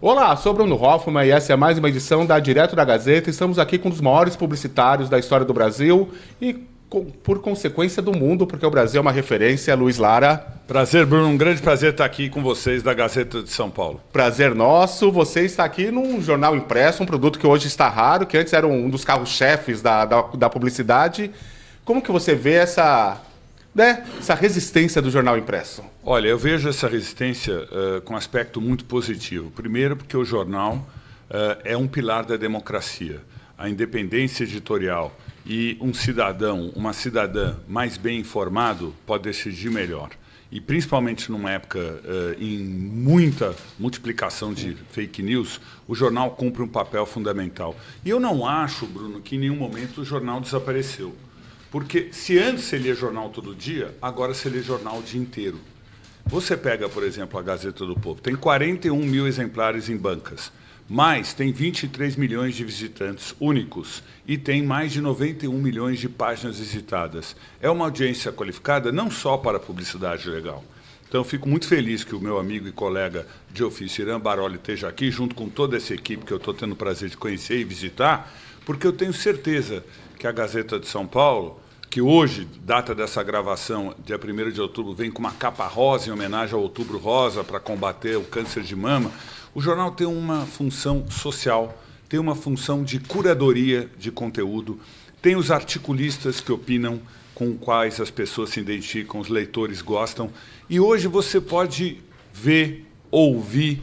Olá, sou Bruno Hoffman e essa é mais uma edição da Direto da Gazeta. Estamos aqui com um dos maiores publicitários da história do Brasil e, por consequência, do mundo, porque o Brasil é uma referência. Luiz Lara. Prazer, Bruno. Um grande prazer estar aqui com vocês da Gazeta de São Paulo. Prazer nosso. Você está aqui num jornal impresso, um produto que hoje está raro, que antes era um dos carros-chefes da publicidade. Como que você vê essa resistência do jornal impresso? Olha, eu vejo essa resistência com um aspecto muito positivo. Primeiro, porque o jornal é um pilar da democracia. A independência editorial e um cidadão, uma cidadã mais bem informado pode decidir melhor. E principalmente numa época em muita multiplicação de fake news, o jornal cumpre um papel fundamental. E eu não acho, Bruno, que em nenhum momento o jornal desapareceu. Porque se antes você lia jornal todo dia, agora você lê jornal o dia inteiro. Você pega, por exemplo, a Gazeta do Povo, tem 41 mil exemplares em bancas, mas tem 23 milhões de visitantes únicos e tem mais de 91 milhões de páginas visitadas. É uma audiência qualificada não só para a publicidade legal. Então, eu fico muito feliz que o meu amigo e colega de ofício, Irã Baroli, esteja aqui, junto com toda essa equipe que eu estou tendo o prazer de conhecer e visitar, porque eu tenho certeza que a Gazeta de São Paulo, que hoje, data dessa gravação, dia 1º de outubro, vem com uma capa rosa em homenagem ao Outubro Rosa para combater o câncer de mama, o jornal tem uma função social, tem uma função de curadoria de conteúdo, tem os articulistas que opinam, com quais as pessoas se identificam, os leitores gostam, e hoje você pode ver, ouvir,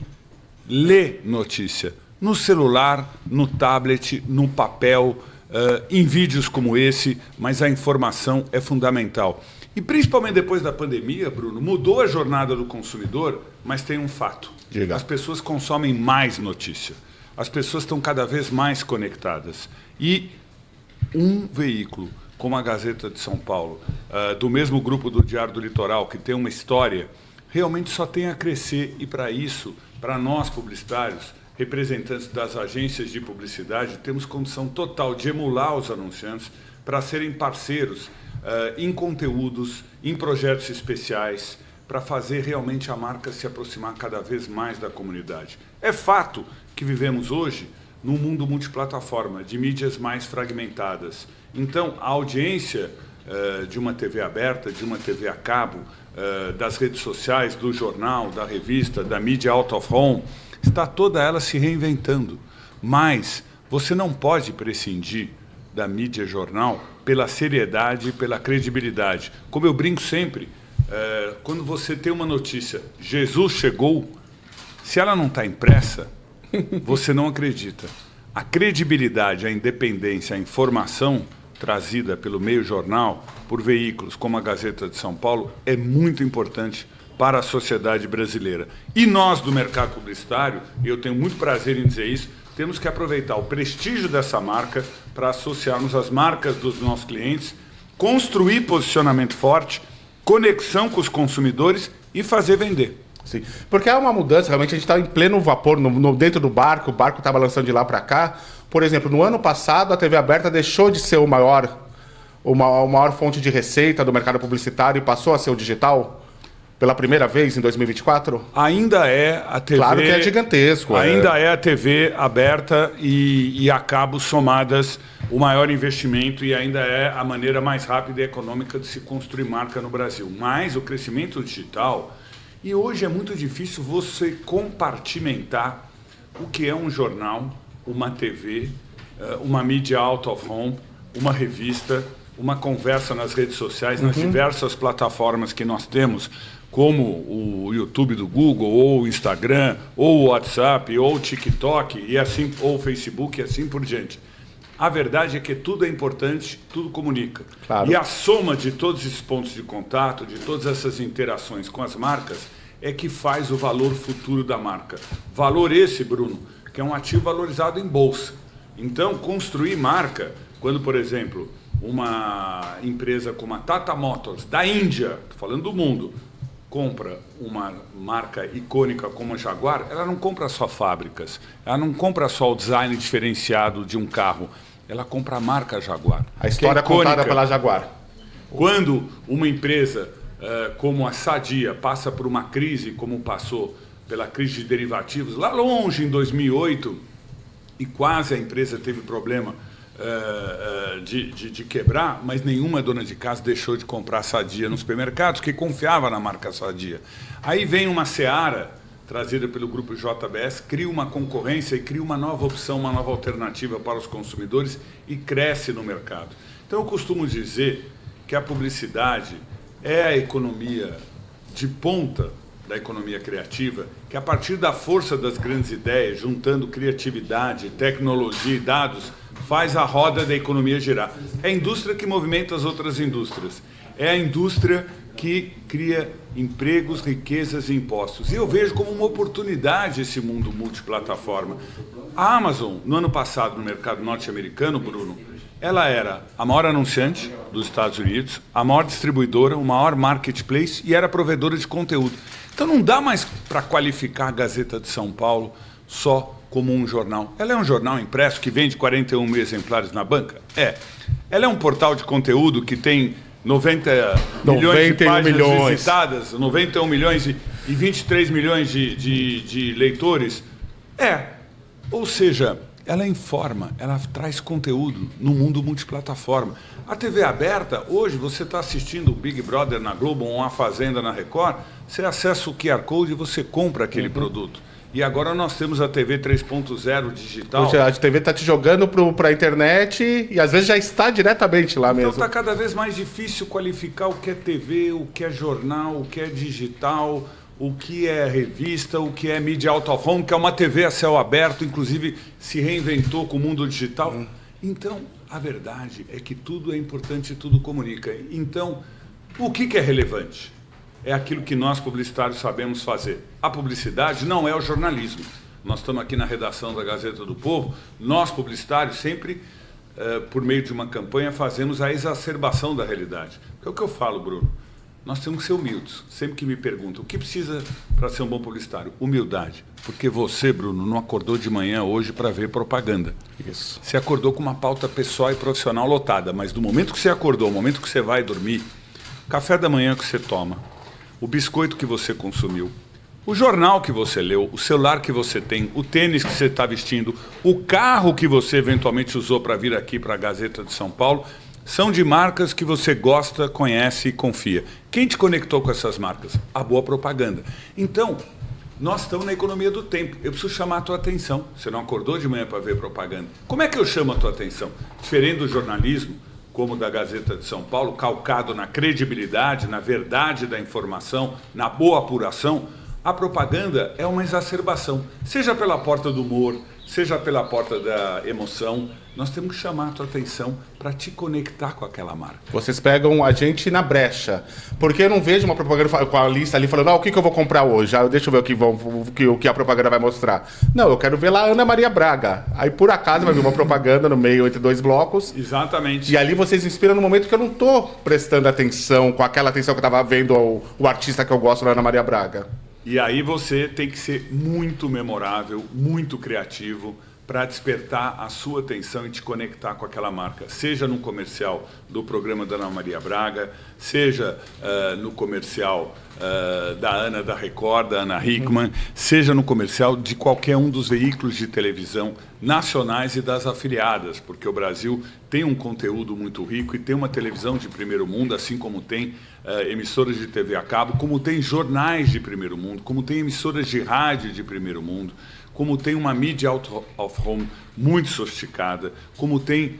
ler notícia no celular, no tablet, no papel, em vídeos como esse, mas a informação é fundamental. E principalmente depois da pandemia, Bruno, mudou a jornada do consumidor, mas tem um fato. Diga. As pessoas consomem mais notícia. As pessoas estão cada vez mais conectadas. E um veículo como a Gazeta de São Paulo, do mesmo grupo do Diário do Litoral, que tem uma história, realmente só tem a crescer. E para isso, para nós publicitários, representantes das agências de publicidade, temos condição total de emular os anunciantes para serem parceiros em conteúdos, em projetos especiais, para fazer realmente a marca se aproximar cada vez mais da comunidade. É fato que vivemos hoje num mundo multiplataforma, de mídias mais fragmentadas. Então, a audiência de uma TV aberta, de uma TV a cabo, das redes sociais, do jornal, da revista, da mídia out of home, está toda ela se reinventando. Mas você não pode prescindir da mídia jornal pela seriedade e pela credibilidade. Como eu brinco sempre, quando você tem uma notícia, Jesus chegou, se ela não está impressa, você não acredita. A credibilidade, a independência, a informação trazida pelo meio jornal, por veículos como a Gazeta de São Paulo, é muito importante para a sociedade brasileira. E nós, do mercado publicitário, e eu tenho muito prazer em dizer isso, temos que aproveitar o prestígio dessa marca para associarmos as marcas dos nossos clientes, construir posicionamento forte, conexão com os consumidores e fazer vender. Sim, porque há uma mudança, realmente a gente está em pleno vapor dentro do barco, o barco está balançando de lá para cá. Por exemplo, no ano passado, a TV aberta deixou de ser a maior fonte de receita do mercado publicitário e passou a ser o digital? Pela primeira vez em 2024? Ainda é a TV... Claro que é gigantesco. Ainda é a TV aberta e a cabo somadas o maior investimento e ainda é a maneira mais rápida e econômica de se construir marca no Brasil. Mas o crescimento digital... E hoje é muito difícil você compartimentar o que é um jornal, uma TV, uma mídia out of home, uma revista, uma conversa nas redes sociais, nas diversas plataformas que nós temos, como o YouTube do Google, ou o Instagram, ou o WhatsApp, ou o TikTok, e assim, ou o Facebook, e assim por diante. A verdade é que tudo é importante, tudo comunica. Claro. E a soma de todos esses pontos de contato, de todas essas interações com as marcas, é que faz o valor futuro da marca. Valor esse, Bruno, que é um ativo valorizado em bolsa. Então, construir marca, quando, por exemplo, uma empresa como a Tata Motors, da Índia, estou falando do mundo, compra uma marca icônica como a Jaguar, ela não compra só fábricas, ela não compra só o design diferenciado de um carro, ela compra a marca Jaguar. A história contada pela Jaguar. Quando uma empresa como a Sadia passa por uma crise como passou pela crise de derivativos, lá longe, em 2008, e quase a empresa teve problema de quebrar, mas nenhuma dona de casa deixou de comprar Sadia nos supermercados, que confiava na marca Sadia. Aí vem uma Seara, trazida pelo grupo JBS, cria uma concorrência e cria uma nova opção, uma nova alternativa para os consumidores e cresce no mercado. Então, eu costumo dizer que a publicidade é a economia de ponta da economia criativa, que a partir da força das grandes ideias, juntando criatividade, tecnologia e dados, faz a roda da economia girar. É a indústria que movimenta as outras indústrias. É a indústria que cria empregos, riquezas e impostos. E eu vejo como uma oportunidade esse mundo multiplataforma. A Amazon, no ano passado, no mercado norte-americano, Bruno, ela era a maior anunciante dos Estados Unidos, a maior distribuidora, o maior marketplace e era provedora de conteúdo. Então não dá mais para qualificar a Gazeta de São Paulo só como um jornal. Ela é um jornal impresso que vende 41 mil exemplares na banca? É. Ela é um portal de conteúdo que tem 90 milhões de páginas visitadas, 91 milhões e 23 milhões de leitores? É. Ou seja, ela informa, ela traz conteúdo no mundo multiplataforma. A TV aberta, hoje, você está assistindo o Big Brother na Globo ou A Fazenda na Record, você acessa o QR Code e você compra aquele produto. E agora nós temos a TV 3.0 digital. Ou seja, a TV está te jogando para a internet e às vezes já está diretamente lá mesmo. Então está cada vez mais difícil qualificar o que é TV, o que é jornal, o que é digital, o que é revista, o que é mídia out of home, que é uma TV a céu aberto, inclusive se reinventou com o mundo digital. Então, a verdade é que tudo é importante e tudo comunica. Então, o que é relevante? É aquilo que nós publicitários sabemos fazer. A publicidade não é o jornalismo. Nós estamos aqui na redação da Gazeta do Povo, nós publicitários sempre, por meio de uma campanha, fazemos a exacerbação da realidade. É o que eu falo, Bruno. Nós temos que ser humildes. Sempre que me perguntam o que precisa para ser um bom publicitário? Humildade. Porque você, Bruno, não acordou de manhã hoje para ver propaganda. Isso. Você acordou com uma pauta pessoal e profissional lotada, mas do momento que você acordou, do momento que você vai dormir, o café da manhã que você toma, o biscoito que você consumiu, o jornal que você leu, o celular que você tem, o tênis que você está vestindo, o carro que você eventualmente usou para vir aqui para a Gazeta de São Paulo, são de marcas que você gosta, conhece e confia. Quem te conectou com essas marcas? A boa propaganda. Então, nós estamos na economia do tempo. Eu preciso chamar a tua atenção. Você não acordou de manhã para ver propaganda. Como é que eu chamo a tua atenção? Diferente do jornalismo, como da Gazeta de São Paulo, calcado na credibilidade, na verdade da informação, na boa apuração, a propaganda é uma exacerbação. Seja pela porta do humor, seja pela porta da emoção, nós temos que chamar a tua atenção para te conectar com aquela marca. Vocês pegam a gente na brecha. Porque eu não vejo uma propaganda com a lista ali falando, o que eu vou comprar hoje? Deixa eu ver o que a propaganda vai mostrar. Não, eu quero ver lá a Ana Maria Braga. Aí, por acaso, vai vir uma propaganda no meio entre dois blocos. Exatamente. E ali vocês inspiram no momento que eu não estou prestando atenção, com aquela atenção que eu estava vendo o artista que eu gosto, da Ana Maria Braga. E aí você tem que ser muito memorável, muito criativo, para despertar a sua atenção e te conectar com aquela marca. Seja no comercial do programa da Ana Maria Braga, seja no comercial da Ana da Record, da Ana Hickman, seja no comercial de qualquer um dos veículos de televisão nacionais e das afiliadas, porque o Brasil tem um conteúdo muito rico e tem uma televisão de primeiro mundo, assim como tem emissoras de TV a cabo, como tem jornais de primeiro mundo, como tem emissoras de rádio de primeiro mundo, como tem uma mídia out of home muito sofisticada, como tem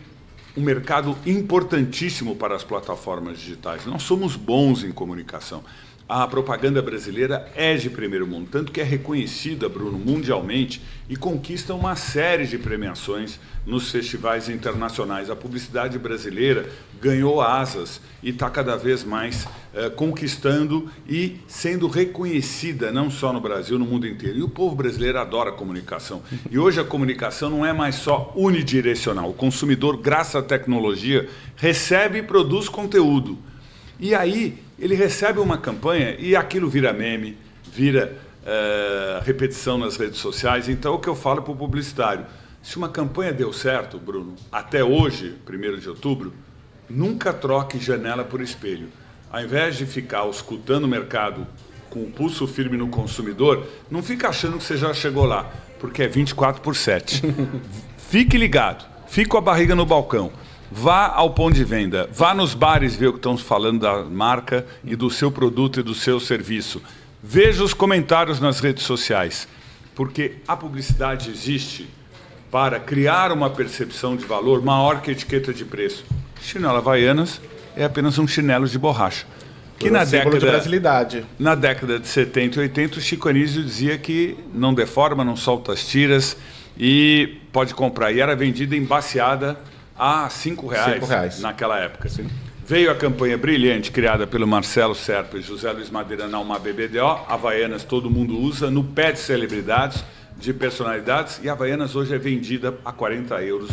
um mercado importantíssimo para as plataformas digitais. Nós somos bons em comunicação. A propaganda brasileira é de primeiro mundo, tanto que é reconhecida, Bruno, mundialmente e conquista uma série de premiações nos festivais internacionais. A publicidade brasileira ganhou asas e está cada vez mais conquistando e sendo reconhecida, não só no Brasil, no mundo inteiro. E o povo brasileiro adora comunicação. E hoje a comunicação não é mais só unidirecional. O consumidor, graças à tecnologia, recebe e produz conteúdo. E aí ele recebe uma campanha e aquilo vira meme, vira repetição nas redes sociais. Então, o que eu falo para o publicitário, se uma campanha deu certo, Bruno, até hoje, 1º de outubro, nunca troque janela por espelho. Ao invés de ficar escutando o mercado com o pulso firme no consumidor, não fica achando que você já chegou lá, porque é 24/7. Fique ligado, fique com a barriga no balcão. Vá ao ponto de venda, vá nos bares ver o que estão falando da marca e do seu produto e do seu serviço. Veja os comentários nas redes sociais, porque a publicidade existe para criar uma percepção de valor maior que a etiqueta de preço. Chinelo Havaianas é apenas um chinelo de borracha. Que na década de 70 e 80, o Chico Anísio dizia que não deforma, não solta as tiras e pode comprar. E era vendida embaciada a R$5 naquela época. Sim. Veio a campanha brilhante criada pelo Marcelo Serpa e José Luiz Madeira na Uma BBDO. Havaianas todo mundo usa, no pé de celebridades, de personalidades. E Havaianas hoje é vendida a €40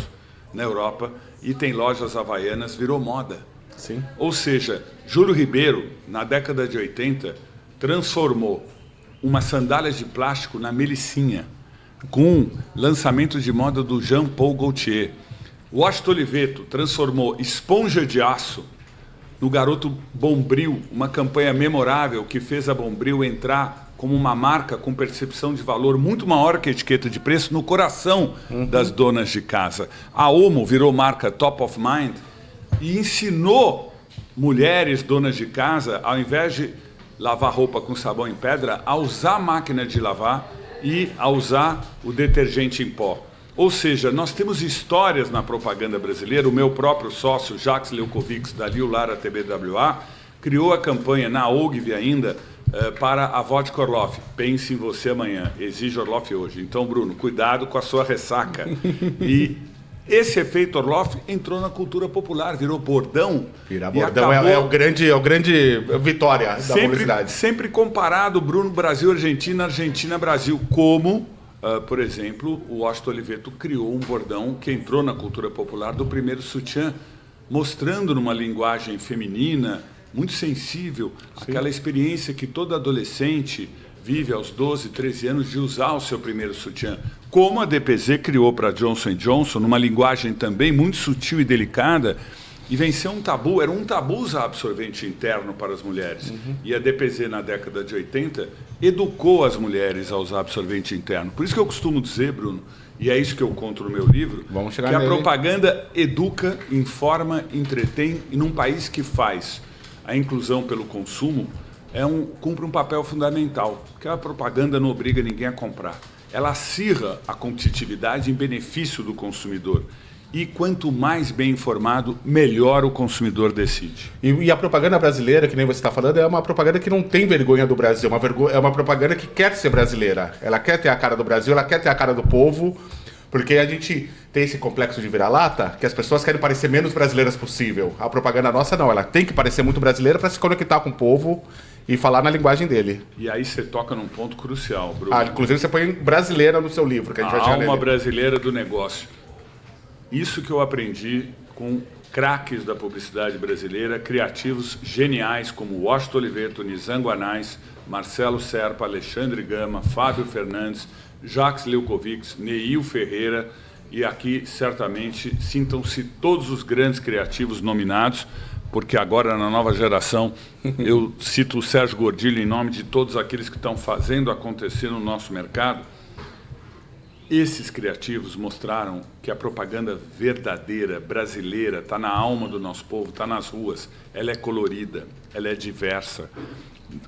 na Europa. E tem lojas Havaianas, virou moda. Sim. Ou seja, Júlio Ribeiro, na década de 80, transformou uma sandália de plástico na Melicinha, com lançamento de moda do Jean Paul Gaultier. Washington Oliveto transformou esponja de aço no garoto Bombril, uma campanha memorável que fez a Bombril entrar como uma marca com percepção de valor muito maior que a etiqueta de preço no coração das donas de casa. A Omo virou marca Top of Mind e ensinou mulheres donas de casa, ao invés de lavar roupa com sabão em pedra, a usar a máquina de lavar e a usar o detergente em pó. Ou seja, nós temos histórias na propaganda brasileira. O meu próprio sócio, Jacques Leukovics, da Liu Lara TBWA, criou a campanha na Ogilvy ainda para a vodka Orloff. Pense em você amanhã, exige Orloff hoje. Então, Bruno, cuidado com a sua ressaca. E esse efeito Orloff entrou na cultura popular, virou bordão. Virar bordão é o grande vitória da publicidade. Sempre comparado, Bruno, Brasil-Argentina, Argentina-Brasil, como... por exemplo, o Washington Oliveto criou um bordão que entrou na cultura popular do primeiro sutiã, mostrando numa linguagem feminina, muito sensível, aquela experiência que todo adolescente vive aos 12, 13 anos de usar o seu primeiro sutiã. Como a DPZ criou para Johnson & Johnson, numa linguagem também muito sutil e delicada, e venceu um tabu. Era um tabu usar absorvente interno para as mulheres. E a DPZ, na década de 80, educou as mulheres a usar absorvente interno. Por isso que eu costumo dizer, Bruno, e é isso que eu conto no meu livro, que a propaganda educa, informa, entretém, e num país que faz a inclusão pelo consumo, cumpre um papel fundamental, porque a propaganda não obriga ninguém a comprar. Ela acirra a competitividade em benefício do consumidor. E quanto mais bem informado, melhor o consumidor decide. E a propaganda brasileira, que nem você está falando, é uma propaganda que não tem vergonha do Brasil. É uma propaganda que quer ser brasileira. Ela quer ter a cara do Brasil, ela quer ter a cara do povo, porque a gente tem esse complexo de vira-lata, que as pessoas querem parecer menos brasileiras possível. A propaganda nossa não, ela tem que parecer muito brasileira para se conectar com o povo e falar na linguagem dele. E aí você toca num ponto crucial, Bruno. Inclusive você põe brasileira no seu livro, que a gente vai chegar nele. A alma brasileira do negócio. Isso que eu aprendi com craques da publicidade brasileira, criativos geniais como Washington Oliveto, Nizam Guanais, Marcelo Serpa, Alexandre Gama, Fábio Fernandes, Jacques Leukovics, Neil Ferreira, e aqui certamente sintam-se todos os grandes criativos nominados, porque agora na nova geração eu cito o Sérgio Gordilho em nome de todos aqueles que estão fazendo acontecer no nosso mercado. Esses criativos mostraram que a propaganda verdadeira, brasileira, está na alma do nosso povo, está nas ruas. Ela é colorida, ela é diversa.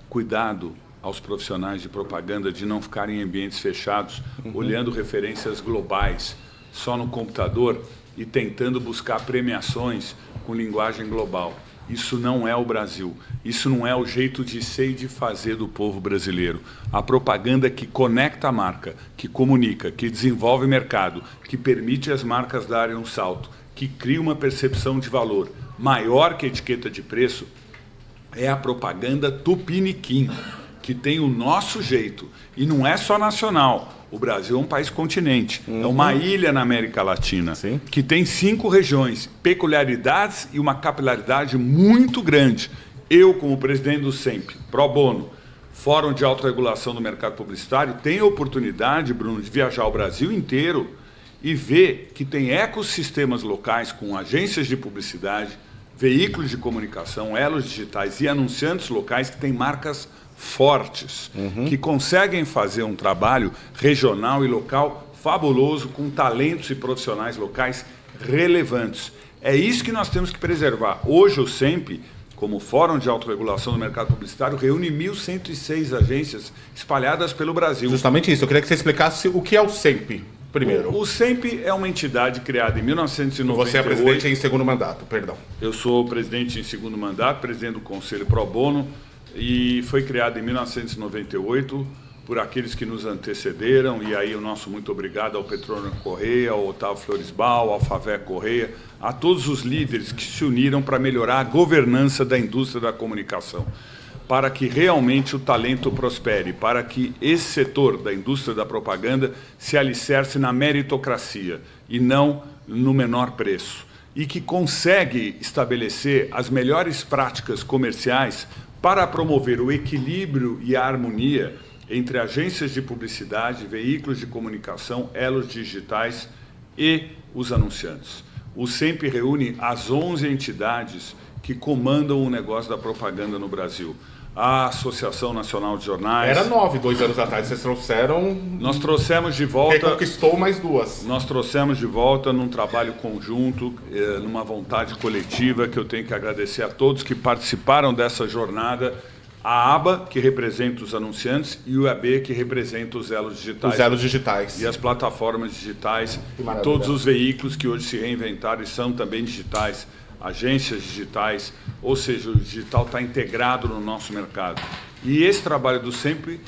Cuidado aos profissionais de propaganda de não ficarem em ambientes fechados, olhando referências globais, só no computador e tentando buscar premiações com linguagem global. Isso não é o Brasil. Isso não é o jeito de ser e de fazer do povo brasileiro. A propaganda que conecta a marca, que comunica, que desenvolve mercado, que permite as marcas darem um salto, que cria uma percepção de valor maior que a etiqueta de preço, é a propaganda tupiniquim, que tem o nosso jeito. E não é só nacional. O Brasil é um país continente, é uma ilha na América Latina, que tem 5 regiões, peculiaridades e uma capilaridade muito grande. Eu, como presidente do SEMP, Pro Bono, Fórum de Autorregulação do Mercado Publicitário, tenho a oportunidade, Bruno, de viajar ao Brasil inteiro e ver que tem ecossistemas locais com agências de publicidade, veículos de comunicação, elos digitais e anunciantes locais que têm marcas fortes, que conseguem fazer um trabalho regional e local fabuloso, com talentos e profissionais locais relevantes. É isso que nós temos que preservar. Hoje o SEMP, como Fórum de Autorregulação do Mercado Publicitário, reúne 1.106 agências espalhadas pelo Brasil. Justamente isso, eu queria que você explicasse o que é o SEMP, primeiro. O SEMP é uma entidade criada em 1998. Você é presidente em segundo mandato, perdão. Eu sou presidente em segundo mandato, presidente do Conselho Pro Bono, e foi criada em 1998 por aqueles que nos antecederam, e aí o nosso muito obrigado ao Petrônio Correia, ao Otávio Floresbal, ao Favé Correia, a todos os líderes que se uniram para melhorar a governança da indústria da comunicação, para que realmente o talento prospere, para que esse setor da indústria da propaganda se alicerce na meritocracia e não no menor preço, e que consegue estabelecer as melhores práticas comerciais para promover o equilíbrio e a harmonia entre agências de publicidade, veículos de comunicação, elos digitais e os anunciantes. O SEMP reúne as 11 entidades que comandam o negócio da propaganda no Brasil. A Associação Nacional de Jornais... Era 9, 2 anos atrás, vocês trouxeram... Nós trouxemos de volta... Reconquistou mais 2. Nós trouxemos de volta num trabalho conjunto, numa vontade coletiva, que eu tenho que agradecer a todos que participaram dessa jornada, a ABA, que representa os anunciantes, e o AB, que representa os elos digitais. Os elos digitais. E as plataformas digitais, e todos os veículos que hoje se reinventaram e são também digitais, agências digitais, ou seja, o digital está integrado no nosso mercado. E esse trabalho do SEMP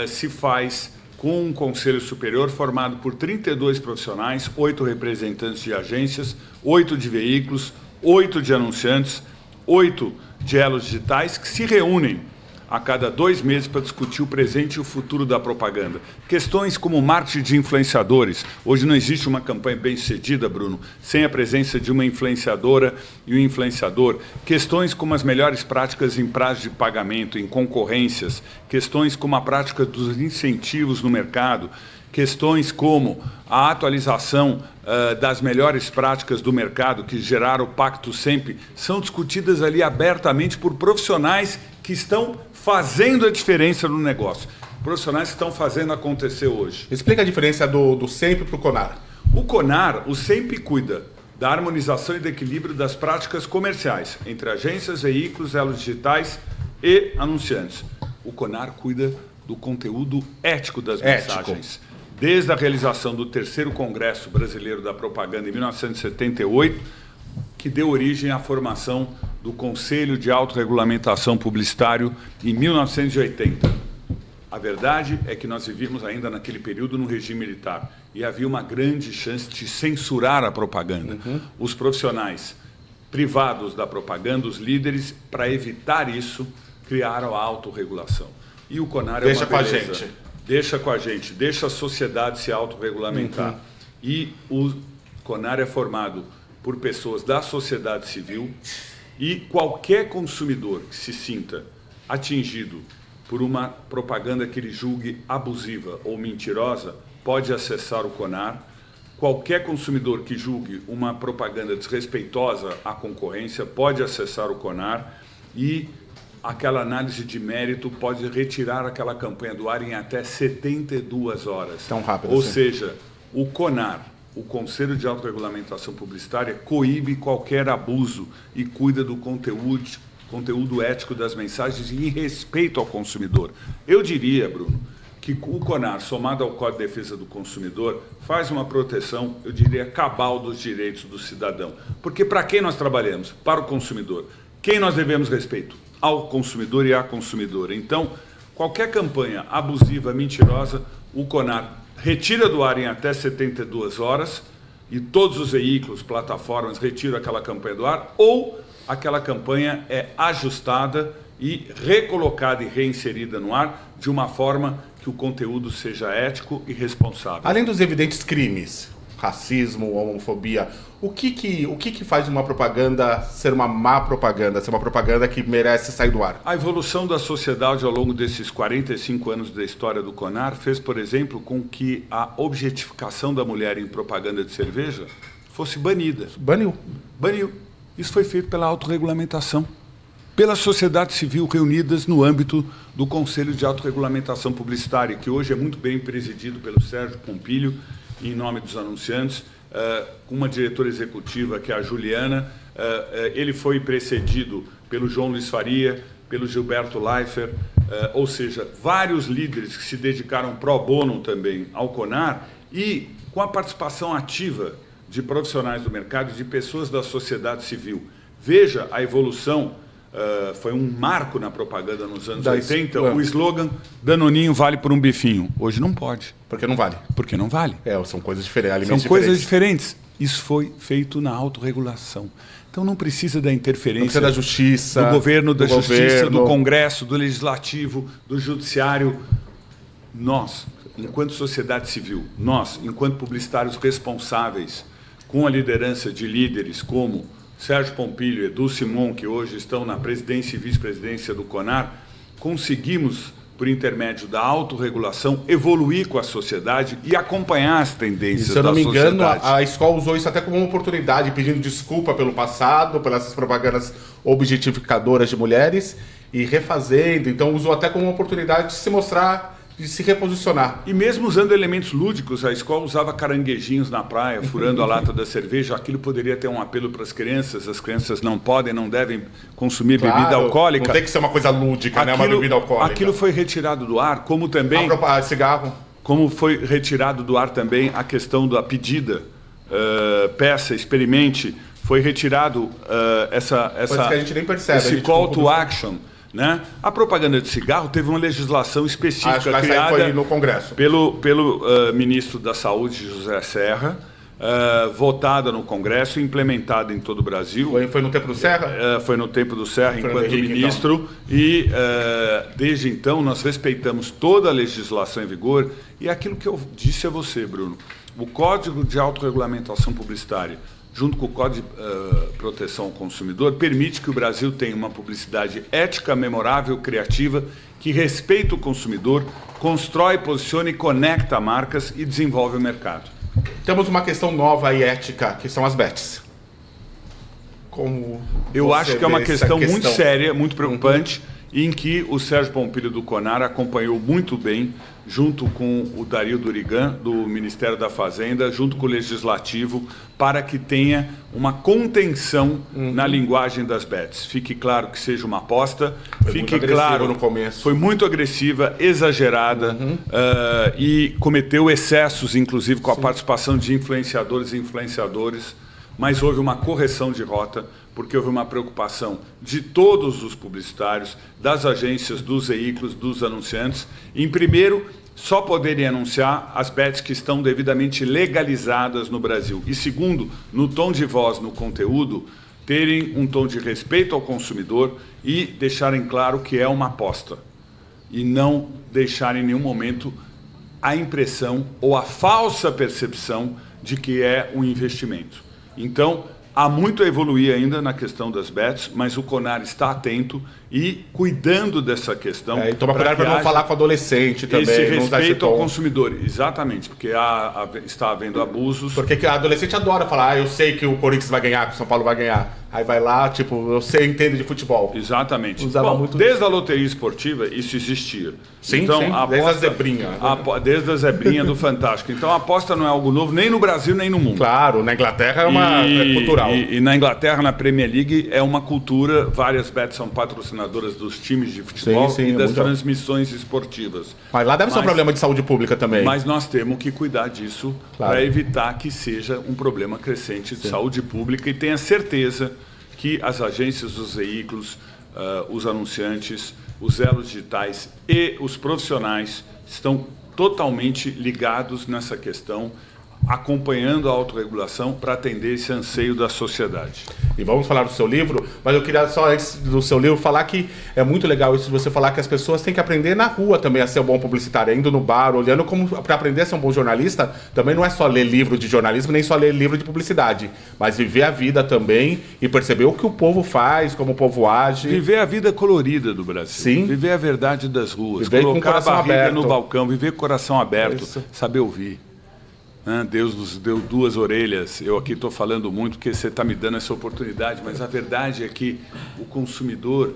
se faz com um conselho superior formado por 32 profissionais, 8 representantes de agências, 8 de veículos, 8 de anunciantes, 8 de elos digitais, que se reúnem a cada 2 meses para discutir o presente e o futuro da propaganda. Questões como marketing de influenciadores. Hoje não existe uma campanha bem-sucedida, Bruno, sem a presença de uma influenciadora e um influenciador. Questões como as melhores práticas em prazo de pagamento, em concorrências. Questões como a prática dos incentivos no mercado. Questões como a atualização das melhores práticas do mercado, que geraram o Pacto SEMP, são discutidas ali abertamente por profissionais que estão fazendo a diferença no negócio. Profissionais que estão fazendo acontecer hoje. Explica a diferença do SEMP para o CONAR. O CONAR, o SEMP cuida da harmonização e do equilíbrio das práticas comerciais entre agências, veículos, elos digitais e anunciantes. O CONAR cuida do conteúdo ético das mensagens. Desde a realização do 3º Congresso Brasileiro da Propaganda em 1978, que deu origem à formação do Conselho de Autorregulamentação Publicitário em 1980. A verdade é que nós vivíamos ainda naquele período no regime militar e havia uma grande chance de censurar a propaganda. Os profissionais privados da propaganda, os líderes, para evitar isso, criaram a autorregulação. E o CONAR Deixa é uma beleza. com a gente. Deixa com a gente, deixa a sociedade se autorregulamentar. E o CONAR é formado por pessoas da sociedade civil e qualquer consumidor que se sinta atingido por uma propaganda que ele julgue abusiva ou mentirosa pode acessar o CONAR. Qualquer consumidor que julgue uma propaganda desrespeitosa à concorrência pode acessar o CONAR e aquela análise de mérito pode retirar aquela campanha do ar em até 72 horas. Tão rápido Ou assim. seja, o CONAR, o Conselho de Autorregulamentação Publicitária, coíbe qualquer abuso e cuida do conteúdo ético das mensagens e em respeito ao consumidor. Eu diria, Bruno, que o CONAR, somado ao Código de Defesa do Consumidor, faz uma proteção, eu diria, cabal dos direitos do cidadão. Porque para quem nós trabalhamos? Para o consumidor. Quem nós devemos respeito? Ao consumidor e à consumidora. Então, qualquer campanha abusiva, mentirosa, o CONAR retira do ar em até 72 horas e todos os veículos, plataformas retiram aquela campanha do ar ou aquela campanha é ajustada e recolocada e reinserida no ar de uma forma que o conteúdo seja ético e responsável. Além dos evidentes crimes, racismo, homofobia, o que faz uma propaganda ser uma má propaganda, ser uma propaganda que merece sair do ar? A evolução da sociedade ao longo desses 45 anos da história do CONAR fez, por exemplo, com que a objetificação da mulher em propaganda de cerveja fosse banida. Baniu. Baniu. Isso foi feito pela autorregulamentação. pela sociedade civil reunidas no âmbito do Conselho de Autorregulamentação Publicitária, que hoje é muito bem presidido pelo Sérgio Pompilho, em nome dos anunciantes, com uma diretora executiva, que é a Juliana. Ele foi precedido pelo João Luiz Faria, pelo Gilberto Leifert, ou seja, vários líderes que se dedicaram pro bono também ao CONAR e com a participação ativa de profissionais do mercado e de pessoas da sociedade civil. Veja a evolução, foi um marco na propaganda nos anos 80, o slogan Danoninho vale por um bifinho. Hoje não pode. Porque não vale. Porque não vale. São coisas diferentes, alimentos diferentes. São coisas diferentes. Isso foi feito na autorregulação. Então não precisa da interferência da justiça, do governo, da justiça, do Congresso, do Legislativo, do Judiciário. Nós, enquanto sociedade civil, nós, enquanto publicitários responsáveis, com a liderança de líderes como Sérgio Pompilho e Edu Simon, que hoje estão na presidência e vice-presidência do CONAR, conseguimos, por intermédio da autorregulação, evoluir com a sociedade e acompanhar as tendências da sociedade. Se eu não me engano, a escola usou isso até como uma oportunidade, pedindo desculpa pelo passado, pelas propagandas objetificadoras de mulheres, e refazendo. Então, usou até como uma oportunidade de se mostrar, de se reposicionar. E mesmo usando elementos lúdicos, a escola usava caranguejinhos na praia, furando a lata da cerveja. Aquilo poderia ter um apelo para as crianças não podem, não devem consumir bebida alcoólica. Não tem que ser uma coisa lúdica, né? Uma bebida alcoólica. Aquilo foi retirado do ar, como também... cigarro. Como foi retirado do ar também a questão da pedida, peça, experimente, foi retirado coisa que a gente nem percebe, esse call to action. Né? A propaganda de cigarro teve uma legislação específica criada foi no Congresso. pelo ministro da Saúde, José Serra, votada no Congresso e implementada em todo o Brasil. Foi no tempo do Serra? Foi no tempo do Serra, enquanto ministro. Então. E, desde então, nós respeitamos toda a legislação em vigor. E aquilo que eu disse a você, Bruno, o Código de Autorregulamentação Publicitária, junto com o Código de Proteção ao Consumidor, permite que o Brasil tenha uma publicidade ética, memorável, criativa, que respeita o consumidor, constrói, posiciona e conecta marcas e desenvolve o mercado. Temos uma questão nova e ética, que são as bets. Eu acho que é uma questão muito séria, muito preocupante, em que o Sérgio Pompilho do CONAR acompanhou muito bem, junto com o Dario Durigan, do Ministério da Fazenda, junto com o Legislativo, para que tenha uma contenção na linguagem das bets. Fique claro que seja uma aposta, fique claro, no começo. Foi muito agressiva, exagerada, e cometeu excessos, inclusive com a participação de influenciadores e influenciadores, mas houve uma correção de rota, porque houve uma preocupação de todos os publicitários, das agências, dos veículos, dos anunciantes, em primeiro, só poderem anunciar as bets que estão devidamente legalizadas no Brasil. E segundo, no tom de voz, no conteúdo, terem um tom de respeito ao consumidor e deixarem claro que é uma aposta. E não deixar em nenhum momento a impressão ou a falsa percepção de que é um investimento. Então, há muito a evoluir ainda na questão das bets, mas o CONAR está atento e cuidando dessa questão. E toma cuidado para não falar com adolescente também. Esse respeito ao consumidor, exatamente, porque está havendo abusos. Porque a adolescente adora falar, eu sei que o Corinthians vai ganhar, que o São Paulo vai ganhar. Aí vai lá, tipo, eu sei, entendo de futebol. Exatamente. Bom, desde a loteria esportiva, isso existia. Sim, então, sim. Desde a zebrinha. Desde a zebrinha do Fantástico. Então, a aposta não é algo novo, nem no Brasil, nem no mundo. Claro, na Inglaterra é cultural. E na Inglaterra, na Premier League, é uma cultura, várias bets são patrocinadoras dos times de futebol e das transmissões esportivas. Mas lá deve ser um problema de saúde pública também. Mas nós temos que cuidar disso para evitar que seja um problema crescente de saúde pública e tenha certeza que as agências, os veículos, os anunciantes, os elos digitais e os profissionais estão totalmente ligados nessa questão, acompanhando a autorregulação para atender esse anseio da sociedade. E vamos falar do seu livro, mas eu queria só, antes do seu livro, falar que é muito legal isso de você falar que as pessoas têm que aprender na rua também a ser um bom publicitário, indo no bar, olhando como para aprender a ser um bom jornalista, também não é só ler livro de jornalismo, nem só ler livro de publicidade, mas viver a vida também e perceber o que o povo faz, como o povo age. Viver a vida colorida do Brasil. Sim. Viver a verdade das ruas, viver colocar com o coração a barriga aberto no balcão, viver com o coração aberto, isso. Saber ouvir. Deus nos deu duas orelhas, eu aqui estou falando muito porque você está me dando essa oportunidade, mas a verdade é que o consumidor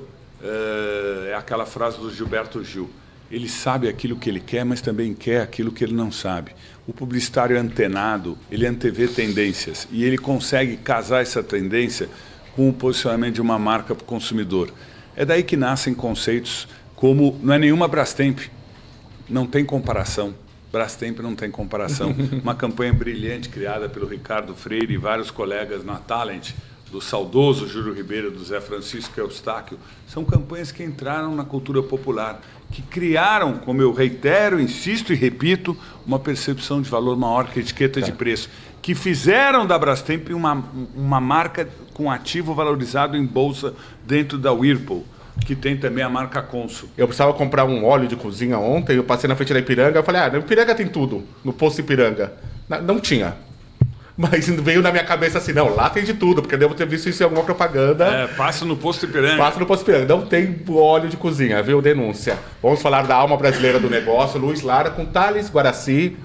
é aquela frase do Gilberto Gil. Ele sabe aquilo que ele quer, mas também quer aquilo que ele não sabe. O publicitário é antenado, ele antevê tendências e ele consegue casar essa tendência com o posicionamento de uma marca para o consumidor. É daí que nascem conceitos como, não é nenhuma Brastemp, não tem comparação. Brastemp não tem comparação. Uma campanha brilhante criada pelo Ricardo Freire e vários colegas na Talent, do saudoso Júlio Ribeiro, do Zé Francisco Eustáquio, são campanhas que entraram na cultura popular, que criaram, como eu reitero, insisto e repito, uma percepção de valor maior que a etiqueta de preço, que fizeram da Brastemp uma marca com ativo valorizado em bolsa dentro da Whirlpool, que tem também a marca Consul. Eu precisava comprar um óleo de cozinha ontem, eu passei na frente da Ipiranga, eu falei, na Ipiranga tem tudo, no posto Ipiranga. Não tinha. Mas veio na minha cabeça assim, não, lá tem de tudo, porque eu devo ter visto isso em alguma propaganda. Passa no posto Ipiranga. Passa no posto Ipiranga, não tem óleo de cozinha, viu? Denúncia. Vamos falar da alma brasileira do negócio, Luiz Lara, com Thales Guaraci,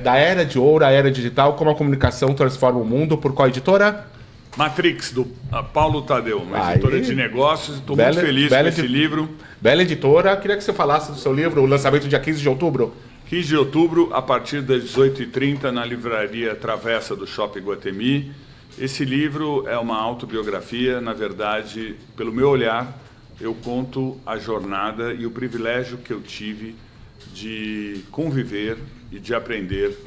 da Era de Ouro, a Era Digital, como a comunicação transforma o mundo, por qual editora? Matrix, do Paulo Tadeu, uma editora de negócios. Estou muito feliz com esse livro. Bela editora. Queria que você falasse do seu livro, o lançamento dia 15 de outubro. 15 de outubro, a partir das 18h30, na livraria Travessa do Shopping Guatemi. Esse livro é uma autobiografia, na verdade, pelo meu olhar, eu conto a jornada e o privilégio que eu tive de conviver e de aprender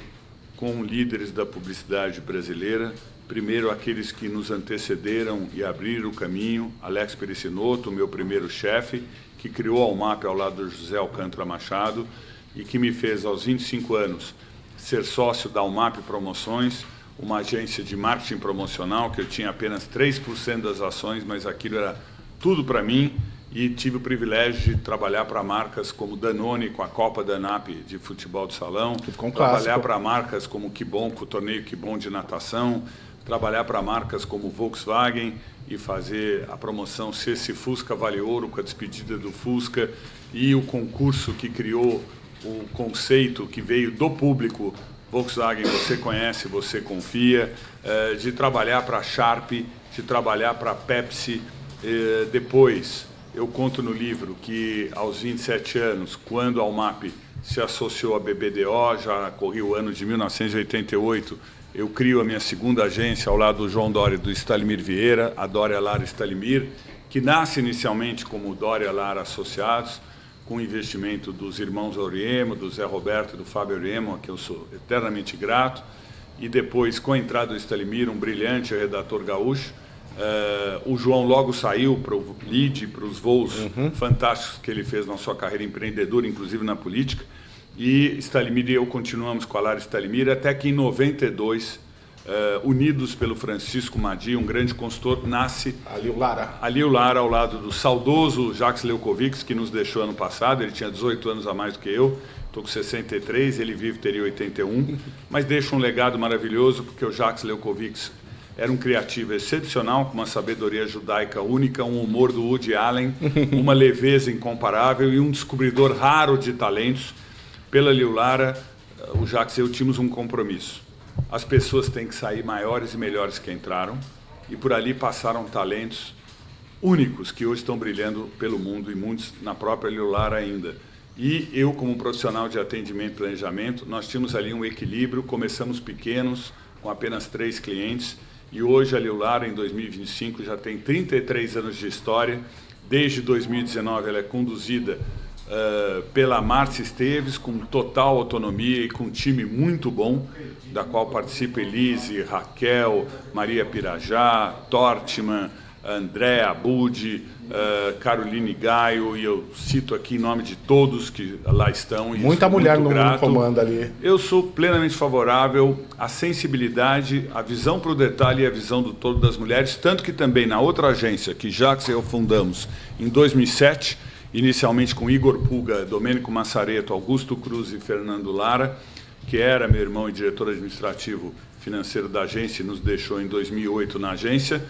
com líderes da publicidade brasileira. Primeiro, aqueles que nos antecederam e abriram o caminho, Alex Pericinoto, meu primeiro chefe, que criou a UMAP ao lado do José Alcântara Machado e que me fez, aos 25 anos, ser sócio da UMAP Promoções, uma agência de marketing promocional, que eu tinha apenas 3% das ações, mas aquilo era tudo para mim, e tive o privilégio de trabalhar para marcas como Danone, com a Copa da ANAP de futebol de salão, trabalhar para marcas como Kibon, com o torneio Kibon de natação, trabalhar para marcas como Volkswagen e fazer a promoção Se Esse Fusca Vale Ouro, com a despedida do Fusca, e o concurso que criou o conceito que veio do público, Volkswagen, você conhece, você confia, de trabalhar para a Sharp, de trabalhar para a Pepsi. Depois, eu conto no livro que aos 27 anos, quando a UMAP se associou à BBDO, já corri o ano de 1988, eu crio a minha segunda agência ao lado do João Dória e do Stalimir Vieira, a Dória Lara Stalimir, que nasce inicialmente como Dória Lara Associados, com investimento dos irmãos Auriemo, do Zé Roberto e do Fábio Auriemo, a que eu sou eternamente grato, e depois, com a entrada do Stalimir, um brilhante redator gaúcho, o João logo saiu para o lead, para os voos fantásticos que ele fez na sua carreira empreendedora, inclusive na política, e Stalimir e eu continuamos com a Lara Stalimir, até que em 92, unidos pelo Francisco Madi, um grande consultor, nasce Alio Lara, ao lado do saudoso Jacques Leukovics, que nos deixou ano passado. Ele tinha 18 anos a mais do que eu, estou com 63, ele vive, teria 81, mas deixa um legado maravilhoso, porque o Jacques Leukovics era um criativo excepcional, com uma sabedoria judaica única, um humor do Woody Allen, uma leveza incomparável e um descobridor raro de talentos. Pela Alio Lara, o Jacques e eu tínhamos um compromisso. As pessoas têm que sair maiores e melhores que entraram, e por ali passaram talentos únicos que hoje estão brilhando pelo mundo, e muitos na própria Alio Lara ainda. E eu, como profissional de atendimento e planejamento, nós tínhamos ali um equilíbrio, começamos pequenos, com apenas 3 clientes, e hoje a Alio Lara, em 2025, já tem 33 anos de história. Desde 2019 ela é conduzida pela Márcia Esteves, com total autonomia e com um time muito bom, da qual participa Elise, Raquel, Maria Pirajá, Tortman, André Abud, Caroline Gaio, e eu cito aqui em nome de todos que lá estão. E muita mulher no comando ali. Eu sou plenamente favorável à sensibilidade, à visão para o detalhe e à visão do todo das mulheres, tanto que também na outra agência que Jacques e eu fundamos em 2007, inicialmente com Igor Pulga, Domênico Massareto, Augusto Cruz e Fernando Lara, que era meu irmão e diretor administrativo financeiro da agência e nos deixou em 2008 na agência.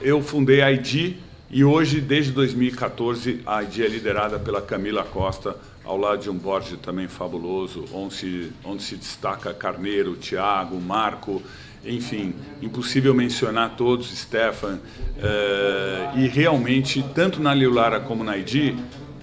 Eu fundei a ID e hoje, desde 2014, a ID é liderada pela Camila Costa, ao lado de um board também fabuloso, onde se destaca Carneiro, Tiago, Marco, enfim, impossível mencionar todos, Stefan, e realmente, tanto na Liulara como na ID,